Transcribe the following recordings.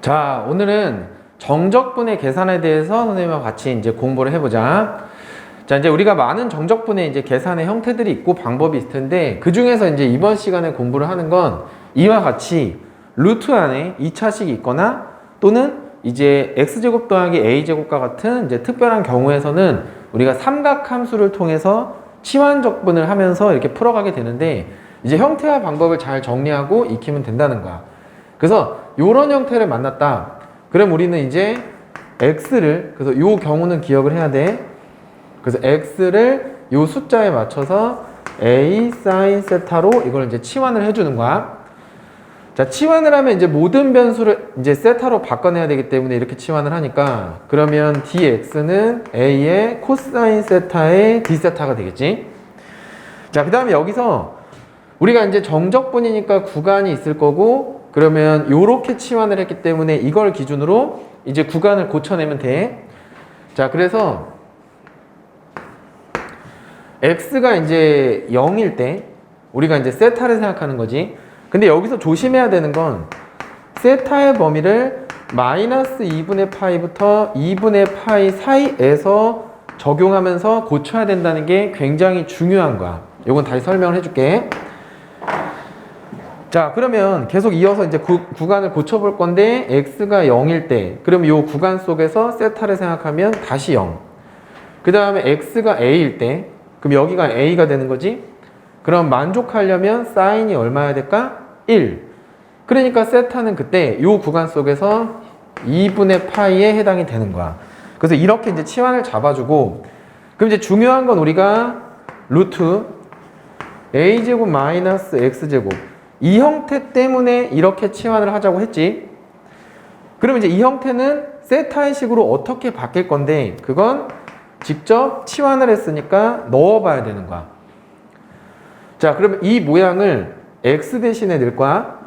자, 오늘은 정적분의 계산에 대해서 선생님과 같이 이제 공부를 해보자. 자, 이제 우리가 많은 정적분의 이제 계산의 형태들이 있고 방법이 있을 텐데, 그 중에서 이제 이번 시간에 공부를 하는 건 이와 같이 루트 안에 2차식이 있거나 또는 이제 x제곱 더하기 a제곱과 같은 이제 특별한 경우에서는 우리가 삼각함수를 통해서 치환적분을 하면서 이렇게 풀어가게 되는데, 이제 형태와 방법을 잘 정리하고 익히면 된다는 거야. 그래서 이런 형태를 만났다. 그럼 우리는 이제 x를, 그래서 이 경우는 기억을 해야 돼. 그래서 x를 이 숫자에 맞춰서 a sin 세타로 이걸 이제 치환을 해주는 거야. 자, 치환을 하면 이제 모든 변수를 이제 세타로 바꿔내야 되기 때문에 이렇게 치환을 하니까, 그러면 dx는 a의 코사인 세타의 d 세타가 되겠지. 자, 그 다음에 여기서 우리가 이제 정적분이니까 구간이 있을 거고, 그러면 요렇게 치환을 했기 때문에 이걸 기준으로 이제 구간을 고쳐내면 돼. 자, 그래서 x가 이제 0일 때 우리가 이제 세타를 생각하는 거지. 근데 여기서 조심해야 되는 건 세타의 범위를 마이너스 2분의 파이부터 2분의 파이 사이에서 적용하면서 고쳐야 된다는 게 굉장히 중요한 거야. 요건 다시 설명을 해줄게. 자, 그러면 계속 이어서 이제 구간을 고쳐볼 건데, x가 0일 때, 그러면 이 구간 속에서 세타를 생각하면 다시 0. 그 다음에 x가 a일 때, 그럼 여기가 a가 되는 거지? 그럼 만족하려면 사인이 얼마여야 될까? 1. 그러니까 세타는 그때 이 구간 속에서 2분의 파이에 해당이 되는 거야. 그래서 이렇게 이제 치환을 잡아주고, 그럼 이제 중요한 건 우리가 루트 a제곱 마이너스 x제곱 이 형태 때문에 이렇게 치환을 하자고 했지. 그러면 이제 이 형태는 세타의 식으로 어떻게 바뀔 건데, 그건 직접 치환을 했으니까 넣어봐야 되는 거야. 자, 그러면 이 모양을 x 대신에 넣을 거야.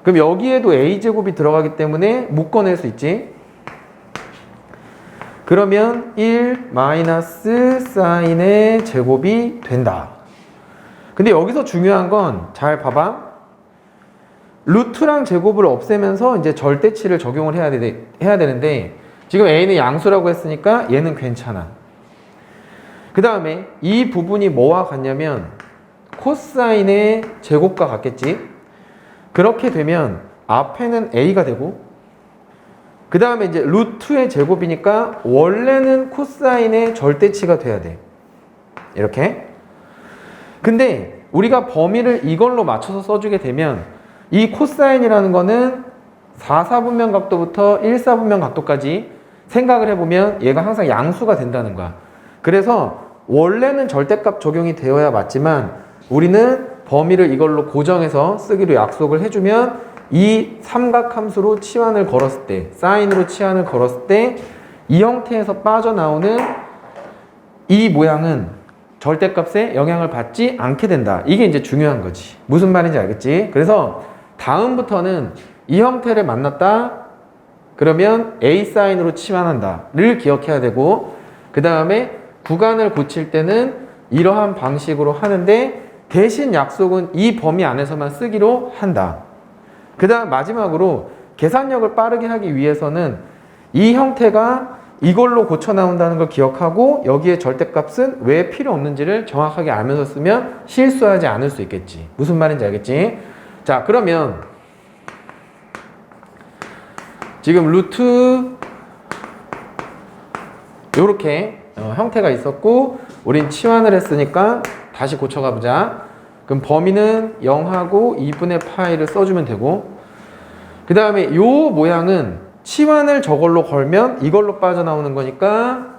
그럼 여기에도 a제곱이 들어가기 때문에 묶어낼 수 있지. 그러면 1 마이너스 사인의 제곱이 된다. 근데 여기서 중요한 건 잘 봐봐. 루트랑 제곱을 없애면서 이제 절대치를 적용을 해야 되는데, 지금 a는 양수라고 했으니까 얘는 괜찮아. 그 다음에 이 부분이 뭐와 같냐면 코사인의 제곱과 같겠지. 그렇게 되면 앞에는 a가 되고, 그 다음에 이제 루트의 제곱이니까 원래는 코사인의 절대치가 돼야 돼. 이렇게. 근데 우리가 범위를 이걸로 맞춰서 써주게 되면 이 코사인이라는 거는 4사분면 각도부터 1사분면 각도까지 생각을 해보면 얘가 항상 양수가 된다는 거야. 그래서 원래는 절대값 적용이 되어야 맞지만 우리는 범위를 이걸로 고정해서 쓰기로 약속을 해주면 이 삼각함수로 치환을 걸었을 때, 사인으로 치환을 걸었을 때 이 형태에서 빠져나오는 이 모양은 절대값에 영향을 받지 않게 된다. 이게 이제 중요한 거지. 무슨 말인지 알겠지? 그래서 다음부터는 이 형태를 만났다. 그러면 A 사인으로 치환한다를 기억해야 되고, 그 다음에 구간을 고칠 때는 이러한 방식으로 하는데 대신 약속은 이 범위 안에서만 쓰기로 한다. 그 다음 마지막으로 계산력을 빠르게 하기 위해서는 이 형태가 이걸로 고쳐 나온다는 걸 기억하고 여기에 절대값은 왜 필요 없는지를 정확하게 알면서 쓰면 실수하지 않을 수 있겠지. 무슨 말인지 알겠지? 자, 그러면 지금 루트 요렇게 형태가 있었고 우린 치환을 했으니까 다시 고쳐가 보자. 그럼 범위는 0하고 2분의 파이를 써주면 되고, 그 다음에 요 모양은 치환을 저걸로 걸면 이걸로 빠져나오는 거니까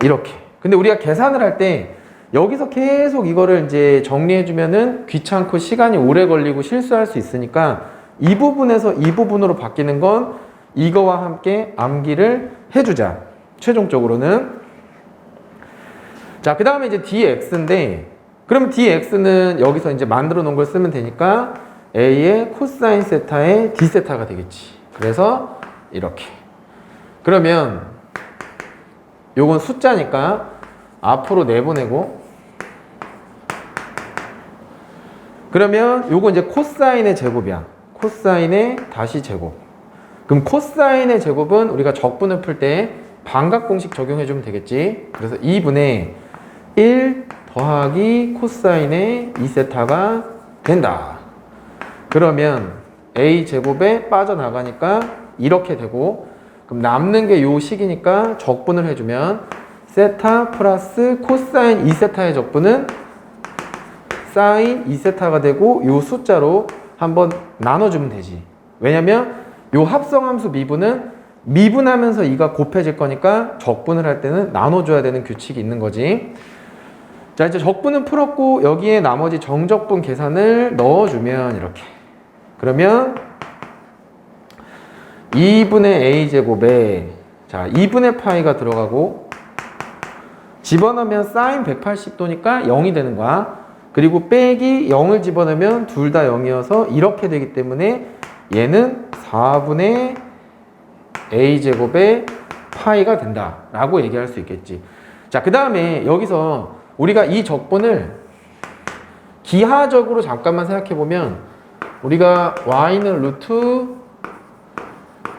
이렇게. 근데 우리가 계산을 할 때 여기서 계속 이거를 이제 정리해주면은 귀찮고 시간이 오래 걸리고 실수할 수 있으니까 이 부분에서 이 부분으로 바뀌는 건 이거와 함께 암기를 해주자. 최종적으로는. 자, 그 다음에 이제 dx인데, 그러면 dx는 여기서 이제 만들어 놓은 걸 쓰면 되니까 a의 코사인 세타의 d 세타가 되겠지. 그래서 이렇게. 그러면 요건 숫자니까 앞으로 내보내고, 그러면 요거 이제 코사인의 제곱이야. 코사인의 다시 제곱. 그럼 코사인의 제곱은 우리가 적분을 풀 때 반각 공식 적용해주면 되겠지. 그래서 2분의 1 더하기 코사인의 2세타가 된다. 그러면 a제곱에 빠져나가니까 이렇게 되고, 그럼 남는 게 요 식이니까 적분을 해주면 세타 플러스 코사인 2세타의 적분은 사인 2세타가 되고, 요 숫자로 한번 나눠주면 되지. 왜냐면 요 합성함수 미분은 미분하면서 2가 곱해질 거니까 적분을 할 때는 나눠줘야 되는 규칙이 있는 거지. 자, 이제 적분은 풀었고 여기에 나머지 정적분 계산을 넣어주면 이렇게. 그러면 2분의 a제곱에 자 2분의 파이가 들어가고 집어넣으면 사인 180도니까 0이 되는 거야. 그리고 빼기 0을 집어넣으면 둘 다 0이어서 이렇게 되기 때문에 얘는 4분의 a제곱의 파이가 된다 라고 얘기할 수 있겠지. 자, 그 다음에 여기서 우리가 이 적분을 기하적으로 잠깐만 생각해 보면 우리가 y는 루트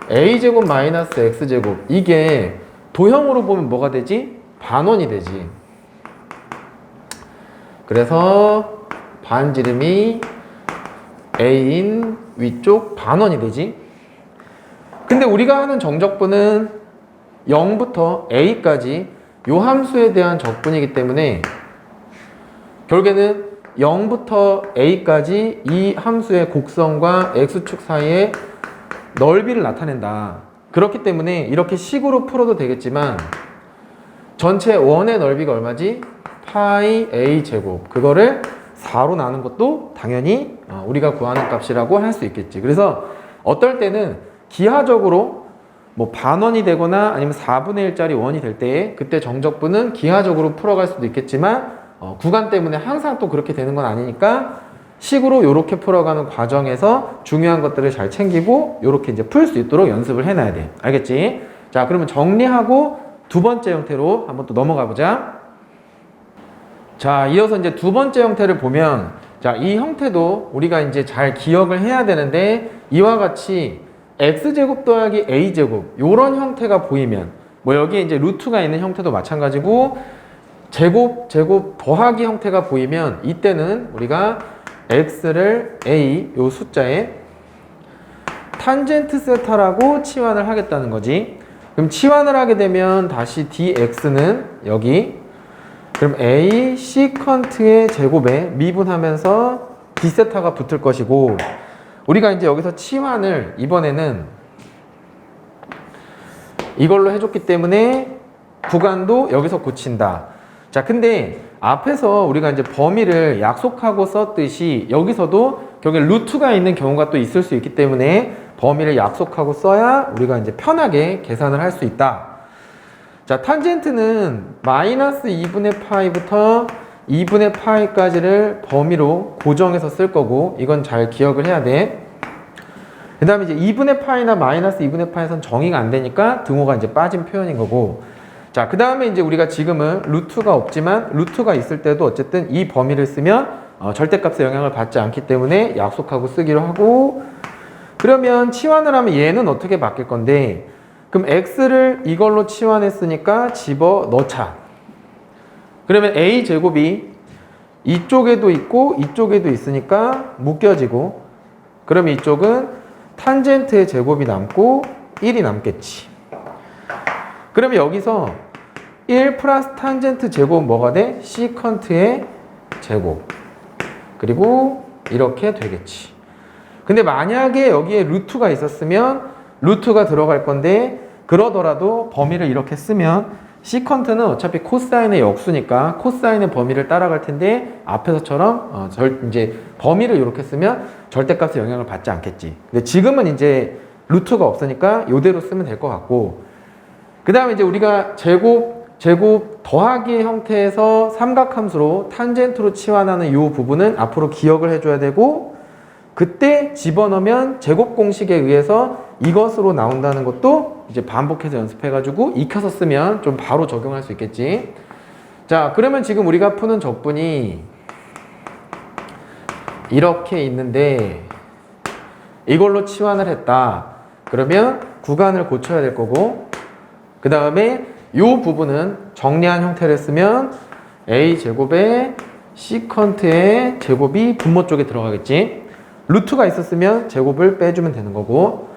a제곱 마이너스 x제곱, 이게 도형으로 보면 뭐가 되지? 반원이 되지. 그래서 반지름이 a인 위쪽 반원이 되지. 근데 우리가 하는 정적분은 0부터 a까지 요 함수에 대한 적분이기 때문에 결국에는 0부터 a까지 이 함수의 곡선과 x축 사이의 넓이를 나타낸다. 그렇기 때문에 이렇게 식으로 풀어도 되겠지만 전체 원의 넓이가 얼마지? 파이 a 제곱. 그거를 4로 나눈 것도 당연히 우리가 구하는 값이라고 할 수 있겠지. 그래서 어떨 때는 기하적으로 뭐 반원이 되거나 아니면 4분의 1짜리 원이 될 때 그때 정적분은 기하적으로 풀어갈 수도 있겠지만 구간 때문에 항상 또 그렇게 되는 건 아니니까 식으로 이렇게 풀어가는 과정에서 중요한 것들을 잘 챙기고 이렇게 이제 풀 수 있도록 연습을 해놔야 돼. 알겠지? 자, 그러면 정리하고 두 번째 형태로 한번 또 넘어가 보자. 자, 이어서 이제 두 번째 형태를 보면, 자, 이 형태도 우리가 이제 잘 기억을 해야 되는데 이와 같이 x제곱 더하기 a제곱 요런 형태가 보이면, 뭐 여기에 이제 루트가 있는 형태도 마찬가지고 제곱 더하기 형태가 보이면 이때는 우리가 x를 a 요 숫자에 탄젠트 세타라고 치환을 하겠다는 거지. 그럼 치환을 하게 되면 다시 dx는 여기, 그럼 a 시컨트의 제곱에 미분하면서 d세타가 붙을 것이고, 우리가 이제 여기서 치환을 이번에는 이걸로 해줬기 때문에 구간도 여기서 고친다. 자, 근데 앞에서 우리가 이제 범위를 약속하고 썼듯이 여기서도 결국에 루트가 있는 경우가 또 있을 수 있기 때문에 범위를 약속하고 써야 우리가 이제 편하게 계산을 할 수 있다. 자, 탄젠트는 마이너스 2분의 파이부터 2분의 파이까지를 범위로 고정해서 쓸 거고, 이건 잘 기억을 해야 돼. 그 다음에 이제 2분의 파이나 마이너스 2분의 파이에선 정의가 안 되니까 등호가 이제 빠진 표현인 거고, 자, 그 다음에 이제 우리가 지금은 루트가 없지만 루트가 있을 때도 어쨌든 이 범위를 쓰면 절대값의 영향을 받지 않기 때문에 약속하고 쓰기로 하고, 그러면 치환을 하면 얘는 어떻게 바뀔 건데, 그럼 x를 이걸로 치환했으니까 집어 넣자. 그러면 a제곱이 이쪽에도 있고 이쪽에도 있으니까 묶여지고, 그러면 이쪽은 탄젠트의 제곱이 남고 1이 남겠지. 그러면 여기서 1 플러스 탄젠트 제곱 뭐가 돼? 시컨트의 제곱. 그리고 이렇게 되겠지. 근데 만약에 여기에 루트가 있었으면 루트가 들어갈 건데, 그러더라도 범위를 이렇게 쓰면 시컨트는 어차피 코사인의 역수니까 코사인의 범위를 따라갈 텐데 앞에서처럼 이제 범위를 이렇게 쓰면 절대값의 영향을 받지 않겠지. 근데 지금은 이제 루트가 없으니까 이대로 쓰면 될 것 같고, 그 다음에 이제 우리가 제곱 더하기 형태에서 삼각함수로 탄젠트로 치환하는 이 부분은 앞으로 기억을 해줘야 되고, 그때 집어넣으면 제곱 공식에 의해서 이것으로 나온다는 것도 이제 반복해서 연습해가지고 익혀서 쓰면 좀 바로 적용할 수 있겠지. 자, 그러면 지금 우리가 푸는 적분이 이렇게 있는데, 이걸로 치환을 했다. 그러면 구간을 고쳐야 될 거고, 그 다음에 이 부분은 정리한 형태를 쓰면 a제곱에 시컨트의 제곱이 분모 쪽에 들어가겠지. 루트가 있었으면 제곱을 빼주면 되는 거고,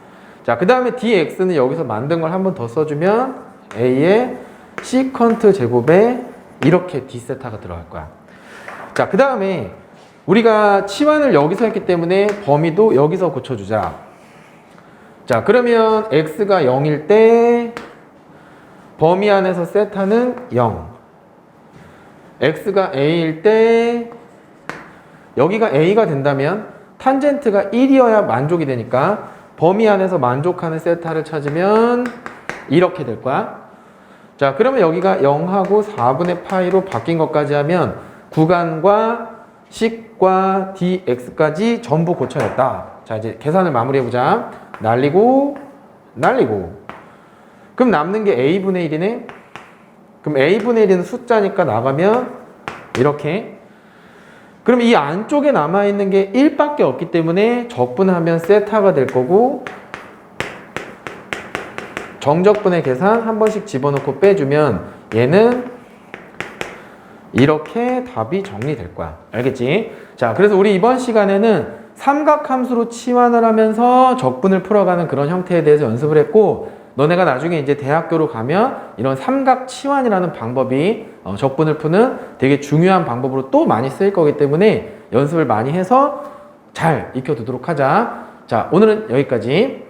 자, 그 다음에 dx는 여기서 만든 걸 한 번 더 써주면 a의 시컨트 제곱에 이렇게 d세타가 들어갈 거야. 자, 그 다음에 우리가 치환을 여기서 했기 때문에 범위도 여기서 고쳐주자. 자, 그러면 x가 0일 때 범위 안에서 세타는 0. x가 a일 때 여기가 a가 된다면 탄젠트가 1이어야 만족이 되니까 범위 안에서 만족하는 세타를 찾으면 이렇게 될 거야. 자, 그러면 여기가 0하고 4분의 파이로 바뀐 것까지 하면 구간과 식과 dx까지 전부 고쳐냈다. 자, 이제 계산을 마무리해보자. 날리고 그럼 남는 게 a분의 1이네. 그럼 a분의 1은 숫자니까 나가면 이렇게. 그럼 이 안쪽에 남아있는 게 1밖에 없기 때문에 적분하면 세타가 될 거고, 정적분의 계산 한 번씩 집어넣고 빼주면 얘는 이렇게 답이 정리될 거야. 알겠지? 자, 그래서 우리 이번 시간에는 삼각함수로 치환을 하면서 적분을 풀어가는 그런 형태에 대해서 연습을 했고, 너네가 나중에 이제 대학교로 가면 이런 삼각 치환이라는 방법이 적분을 푸는 되게 중요한 방법으로 또 많이 쓰일 거기 때문에 연습을 많이 해서 잘 익혀두도록 하자. 자, 오늘은 여기까지.